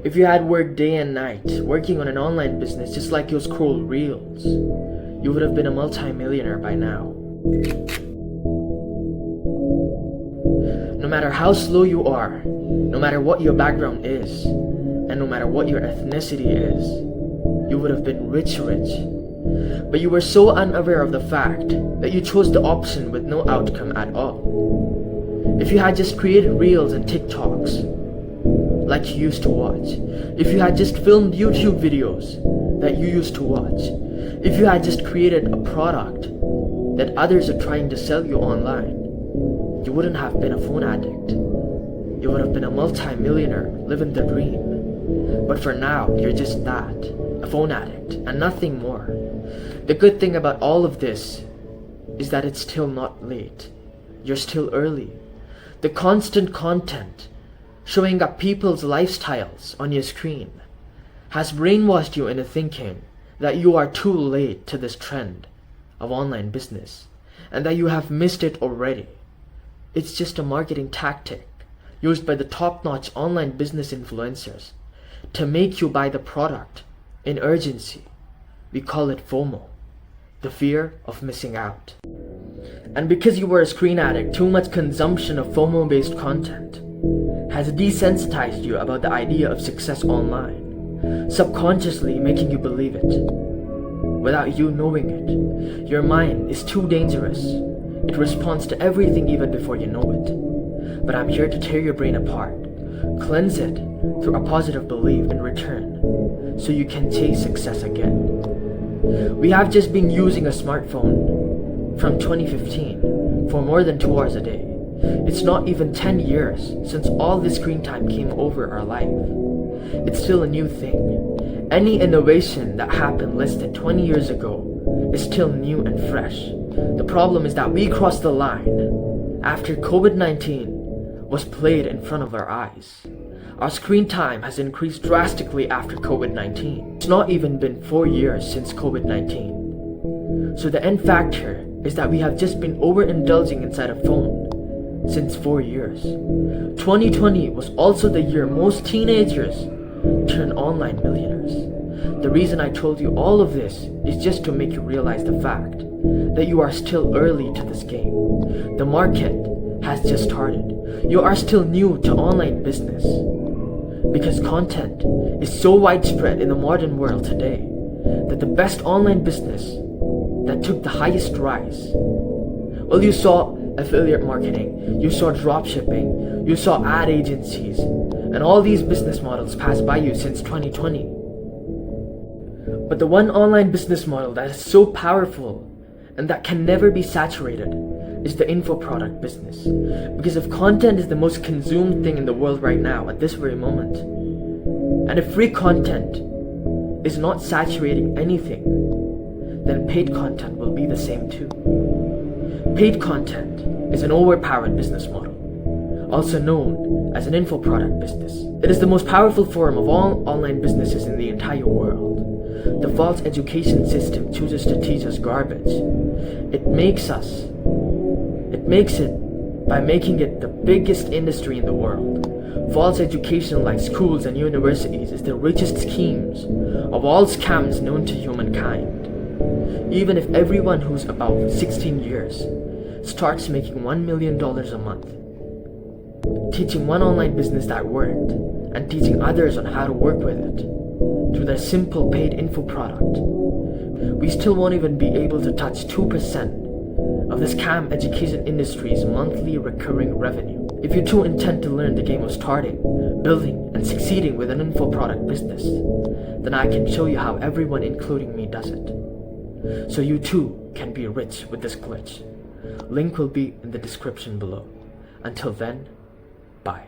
If you had worked day and night, working on an online business just like you scroll reels, you would have been a multi-millionaire by now. No matter how slow you are, no matter what your background is, and no matter what your ethnicity is, you would have been rich. But you were so unaware of the fact that you chose the option with no outcome at all. If you had just created reels and TikToks like you used to watch, if you had just filmed YouTube videos that you used to watch, if you had just created a product that others are trying to sell you online, you wouldn't have been a phone addict. You would have been a multi-millionaire living the dream. But for now, you're just that, a phone addict, and nothing more. The good thing about all of this is that it's still not late. You're still early. The constant content showing up people's lifestyles on your screen has brainwashed you into thinking that you are too late to this trend of online business and that you have missed it already. It's just a marketing tactic used by the top-notch online business influencers to make you buy the product in urgency. We call it FOMO, the fear of missing out. And because you were a screen addict, too much consumption of FOMO-based content has desensitized you about the idea of success online, subconsciously making you believe it. Without you knowing it, your mind is too dangerous. It responds to everything even before you know it. But I'm here to tear your brain apart, cleanse it through a positive belief in return, so you can chase success again. We have just been using a smartphone from 2015 for more than 2 hours a day. It's not even 10 years since all this screen time came over our life. It's still a new thing. Any innovation that happened less than 20 years ago is still new and fresh. The problem is that we crossed the line after COVID-19 was played in front of our eyes. Our screen time has increased drastically after COVID-19. It's not even been 4 years since COVID-19. So the end factor is that we have just been overindulging inside a phone since 4 years. 2020 was also the year most teenagers turned online millionaires. The reason I told you all of this is just to make you realize the fact that you are still early to this game. The market has just started. You are still new to online business because content is so widespread in the modern world today that the best online business that took the highest rise, well, you saw affiliate marketing, you saw dropshipping, you saw ad agencies, and all these business models passed by you since 2020. But the one online business model that is so powerful and that can never be saturated is the info product business. Because if content is the most consumed thing in the world right now at this very moment, and if free content is not saturating anything, then paid content will be the same too. Paid content is an overpowered business model, also known as an info product business. It is the most powerful form of all online businesses in the entire world. The false education system chooses to teach us garbage. It makes it by making it the biggest industry in the world. False education like schools and universities is the richest schemes of all scams known to humankind. Even if everyone who's about 16 years starts making $1 million a month, teaching one online business that worked and teaching others on how to work with it through their simple paid info product, we still won't even be able to touch 2% of the scam education industry's monthly recurring revenue. If you're too intent to learn the game of starting, building, and succeeding with an info product business, then I can show you how everyone, including me, does it. So you too can be rich with this glitch. Link will be in the description below. Until then, bye.